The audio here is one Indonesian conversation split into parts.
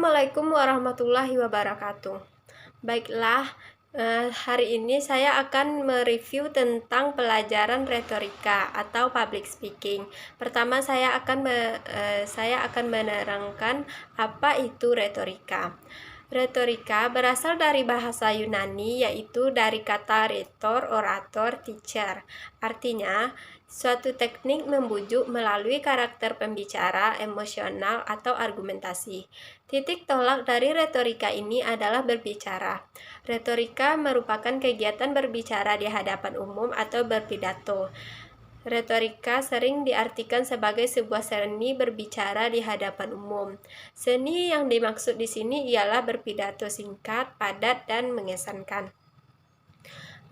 Assalamualaikum warahmatullahi wabarakatuh. Baiklah, hari ini saya akan mereview tentang pelajaran retorika atau public speaking. Pertama, saya akan menerangkan apa itu retorika. Retorika berasal dari bahasa Yunani, yaitu dari kata rhetor, orator, teacher. Artinya, suatu teknik membujuk melalui karakter pembicara, emosional, atau argumentasi. Titik tolak dari retorika ini adalah berbicara. Retorika merupakan kegiatan berbicara di hadapan umum atau berpidato. Retorika sering diartikan sebagai sebuah seni berbicara di hadapan umum. Seni yang dimaksud di sini ialah berpidato singkat, padat, dan mengesankan.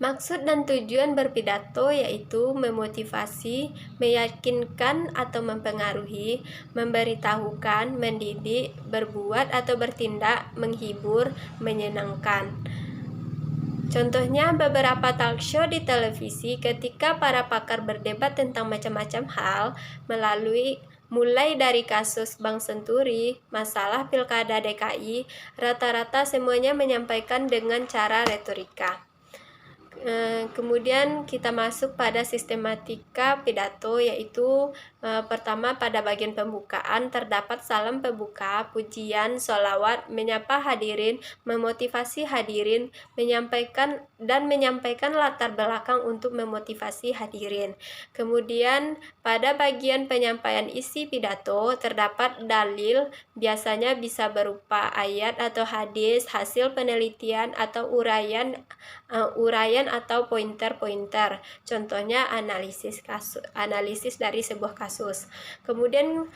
Maksud dan tujuan berpidato yaitu memotivasi, meyakinkan atau mempengaruhi, memberitahukan, mendidik, berbuat atau bertindak, menghibur, menyenangkan. Contohnya beberapa talk show di televisi ketika para pakar berdebat tentang macam-macam hal mulai dari kasus Bank Senturi, masalah Pilkada DKI, rata-rata semuanya menyampaikan dengan cara retorika. Kemudian kita masuk pada sistematika pidato, yaitu pertama pada bagian pembukaan terdapat salam pembuka, pujian, sholawat, menyapa hadirin, memotivasi hadirin, menyampaikan latar belakang untuk memotivasi hadirin. Kemudian pada bagian penyampaian isi pidato terdapat dalil, biasanya bisa berupa ayat atau hadis, hasil penelitian atau uraian atau pointer-pointer. Contohnya analisis dari sebuah kasus. Kemudian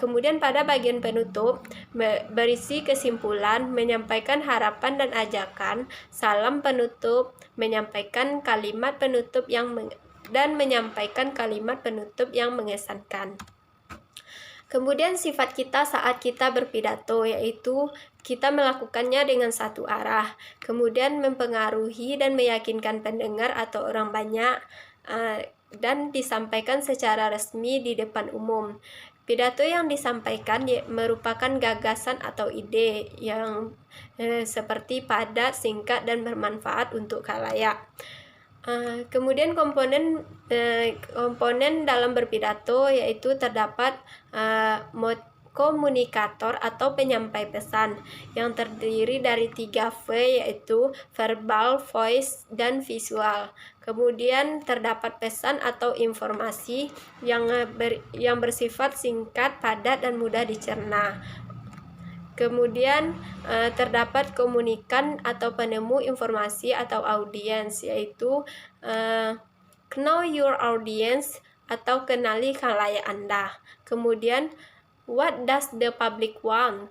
kemudian pada bagian penutup berisi kesimpulan, menyampaikan harapan dan ajakan, salam penutup, menyampaikan kalimat penutup yang mengesankan. Kemudian sifat kita saat kita berpidato, yaitu kita melakukannya dengan satu arah, kemudian mempengaruhi dan meyakinkan pendengar atau orang banyak, dan disampaikan secara resmi di depan umum. Pidato yang disampaikan merupakan gagasan atau ide yang seperti padat, singkat, dan bermanfaat untuk khalayak. Kemudian komponen dalam berpidato yaitu terdapat komunikator atau penyampai pesan yang terdiri dari 3V, yaitu verbal, voice, dan visual. Kemudian terdapat pesan atau informasi yang bersifat singkat, padat, dan mudah dicerna. Kemudian terdapat komunikan atau penemu informasi atau audiens, yaitu know your audience atau kenali khalayak Anda. Kemudian what does the public want,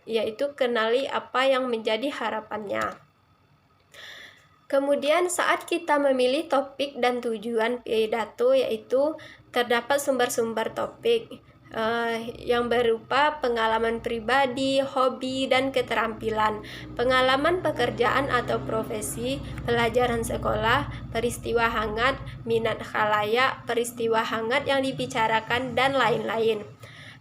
yaitu kenali apa yang menjadi harapannya. Kemudian saat kita memilih topik dan tujuan pidato, yaitu terdapat sumber-sumber topik yang berupa pengalaman pribadi, hobi, dan keterampilan, pengalaman pekerjaan atau profesi, pelajaran sekolah, peristiwa hangat, minat khalayak, peristiwa hangat yang dibicarakan, dan lain-lain.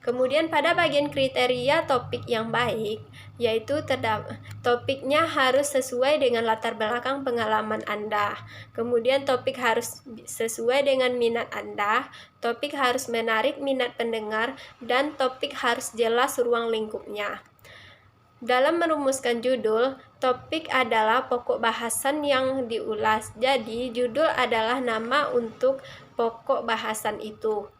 Kemudian pada bagian kriteria topik yang baik, yaitu topiknya harus sesuai dengan latar belakang pengalaman Anda. Kemudian topik harus sesuai dengan minat Anda, topik harus menarik minat pendengar, dan topik harus jelas ruang lingkupnya. Dalam merumuskan judul, topik adalah pokok bahasan yang diulas. Jadi, judul adalah nama untuk pokok bahasan itu.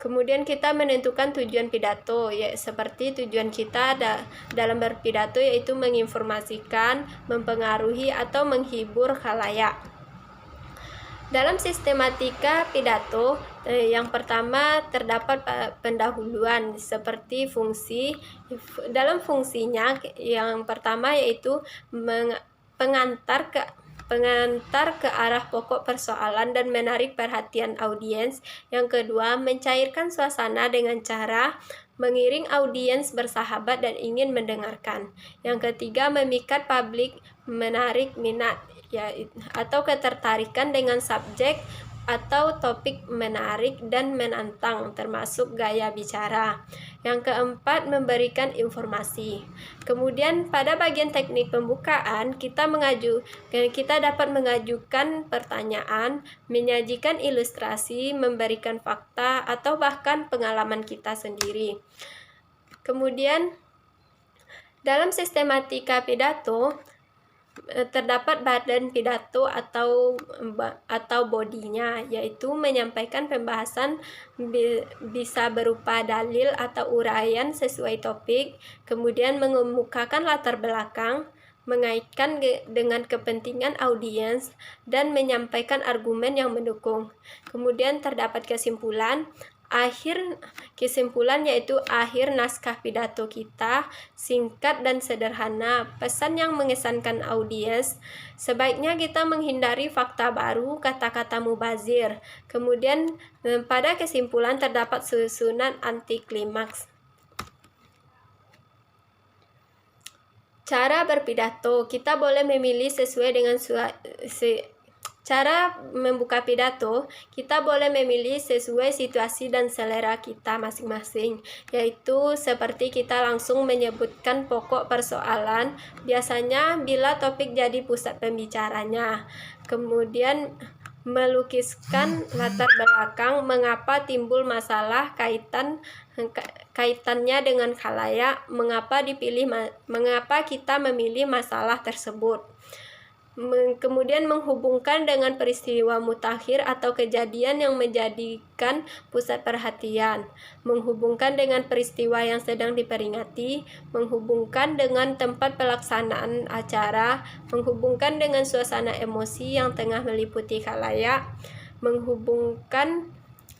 Kemudian kita menentukan tujuan pidato, seperti tujuan kita dalam berpidato yaitu menginformasikan, mempengaruhi, atau menghibur khalayak. Dalam sistematika pidato, yang pertama terdapat pendahuluan seperti fungsi. Dalam fungsinya yang pertama yaitu pengantar ke arah pokok persoalan dan menarik perhatian audiens. Yang kedua, mencairkan suasana dengan cara mengiring audiens bersahabat dan ingin mendengarkan. Yang ketiga, memikat publik, menarik minat atau ketertarikan dengan subjek atau topik menarik dan menantang, termasuk gaya bicara. Yang keempat, memberikan informasi. Kemudian pada bagian teknik pembukaan, kita dapat mengajukan pertanyaan, menyajikan ilustrasi, memberikan fakta, atau bahkan pengalaman kita sendiri. Kemudian dalam sistematika pidato terdapat badan pidato atau bodinya, yaitu menyampaikan pembahasan bisa berupa dalil atau uraian sesuai topik, kemudian mengemukakan latar belakang, mengaitkan dengan kepentingan audiens, dan menyampaikan argumen yang mendukung. Kemudian terdapat kesimpulan. Kesimpulan yaitu akhir naskah pidato kita singkat dan sederhana, pesan yang mengesankan audiens. Sebaiknya kita menghindari fakta baru, kata-kata mubazir. Kemudian pada kesimpulan terdapat susunan anti klimaks. Cara berpidato, kita boleh memilih sesuai dengan Cara membuka pidato, kita boleh memilih sesuai situasi dan selera kita masing-masing, yaitu seperti kita langsung menyebutkan pokok persoalan, biasanya bila topik jadi pusat pembicaranya. Kemudian melukiskan latar belakang mengapa timbul masalah, kaitannya dengan khalayak, mengapa kita memilih masalah tersebut. Kemudian menghubungkan dengan peristiwa mutakhir atau kejadian yang menjadikan pusat perhatian, menghubungkan dengan peristiwa yang sedang diperingati, menghubungkan dengan tempat pelaksanaan acara, menghubungkan dengan suasana emosi yang tengah meliputi khalayak,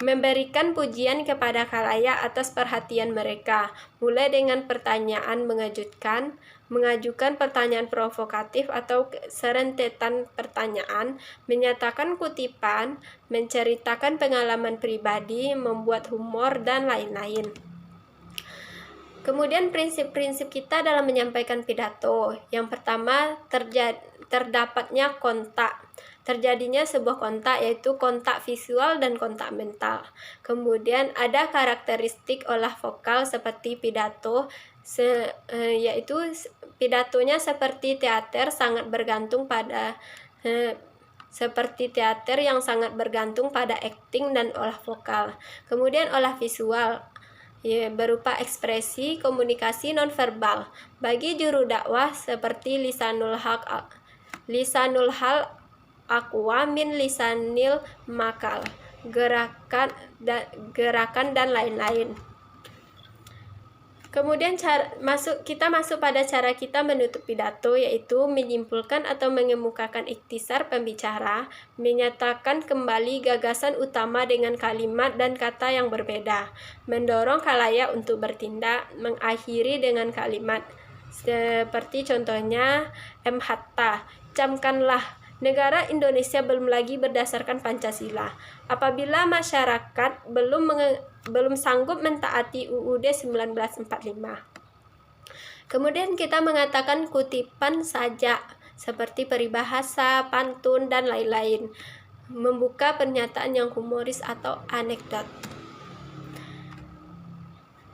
memberikan pujian kepada khalayak atas perhatian mereka, mulai dengan pertanyaan mengejutkan, mengajukan pertanyaan provokatif atau serentetan pertanyaan, menyatakan kutipan, menceritakan pengalaman pribadi, membuat humor, dan lain-lain. Kemudian prinsip-prinsip kita dalam menyampaikan pidato. Yang pertama, terdapatnya kontak. Terjadinya sebuah kontak, yaitu kontak visual dan kontak mental. Kemudian ada karakteristik olah vokal seperti pidato, yaitu pidatonya seperti teater yang sangat bergantung pada akting dan olah vokal. Kemudian olah visual, berupa ekspresi komunikasi nonverbal. Bagi juru dakwah seperti lisanul hal aqwa min lisanil makal, gerakan dan lain-lain. Kemudian kita masuk pada cara kita menutup pidato, yaitu menyimpulkan atau mengemukakan ikhtisar pembicara, menyatakan kembali gagasan utama dengan kalimat dan kata yang berbeda, mendorong khalayak untuk bertindak, mengakhiri dengan kalimat seperti contohnya hatta, camkanlah, negara Indonesia belum lagi berdasarkan Pancasila. Apabila masyarakat belum sanggup mentaati UUD 1945. Kemudian kita mengatakan kutipan saja, seperti peribahasa, pantun, dan lain-lain. Membuka pernyataan yang humoris atau anekdot.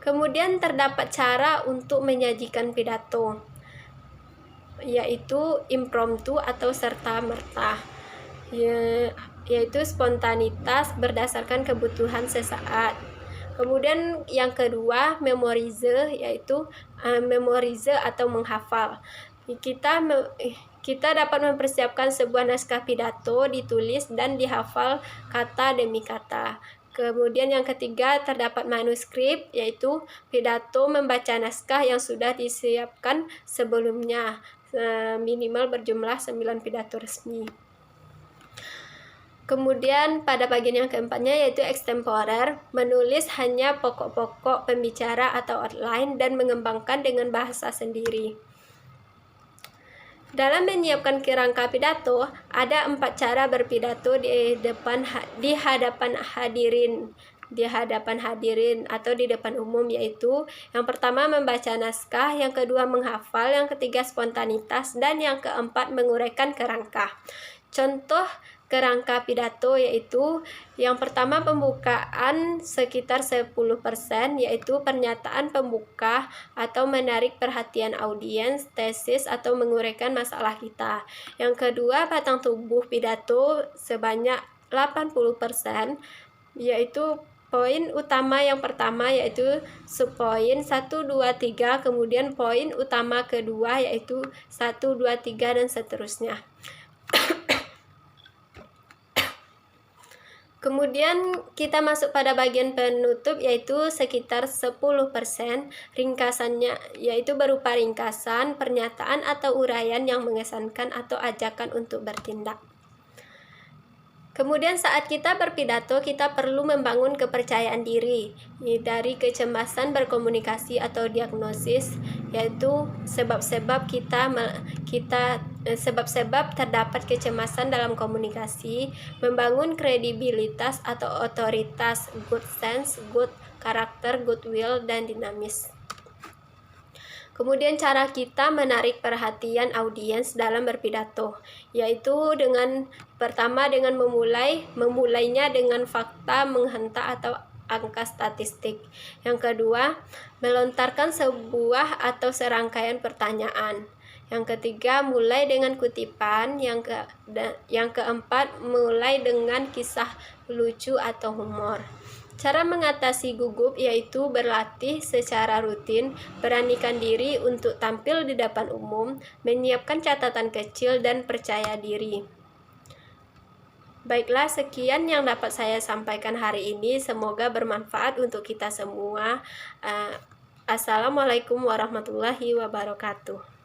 Kemudian terdapat cara untuk menyajikan pidato, yaitu impromptu atau serta-merta, yaitu spontanitas berdasarkan kebutuhan sesaat. Kemudian yang kedua, memorize, yaitu memorize atau menghafal. Kita dapat mempersiapkan sebuah naskah pidato, ditulis dan dihafal kata demi kata. Kemudian yang ketiga, terdapat manuskrip, yaitu pidato membaca naskah yang sudah disiapkan sebelumnya, minimal berjumlah 9 pidato resmi. Kemudian pada bagian yang keempatnya, yaitu extemporer, menulis hanya pokok-pokok pembicara atau outline dan mengembangkan dengan bahasa sendiri. Dalam menyiapkan kerangka pidato, ada 4 cara berpidato di hadapan hadirin atau di depan umum, yaitu yang pertama membaca naskah, yang kedua menghafal, yang ketiga spontanitas, dan yang keempat menguraikan kerangka. Contoh kerangka pidato, yaitu yang pertama pembukaan sekitar 10%, yaitu pernyataan pembuka atau menarik perhatian audiens, tesis atau menguraikan masalah kita. Yang kedua, batang tubuh pidato sebanyak 80%, yaitu poin utama yang pertama yaitu subpoin 1, 2, 3, kemudian poin utama kedua yaitu 1, 2, 3 dan seterusnya. Kemudian kita masuk pada bagian penutup yaitu sekitar 10%, ringkasannya yaitu berupa ringkasan, pernyataan atau uraian yang mengesankan atau ajakan untuk bertindak. Kemudian saat kita berpidato, kita perlu membangun kepercayaan diri dari kecemasan berkomunikasi atau diagnosis, yaitu sebab-sebab sebab-sebab terdapat kecemasan dalam komunikasi, membangun kredibilitas atau otoritas, good sense, good karakter, goodwill, dan dinamis. Kemudian cara kita menarik perhatian audiens dalam berpidato, yaitu pertama dengan memulainya dengan fakta menghentak atau angka statistik. Yang kedua, melontarkan sebuah atau serangkaian pertanyaan. Yang ketiga, mulai dengan kutipan. Yang keempat, mulai dengan kisah lucu atau humor. Cara mengatasi gugup yaitu berlatih secara rutin, beranikan diri untuk tampil di depan umum, menyiapkan catatan kecil, dan percaya diri. Baiklah, sekian yang dapat saya sampaikan hari ini. Semoga bermanfaat untuk kita semua. Assalamualaikum warahmatullahi wabarakatuh.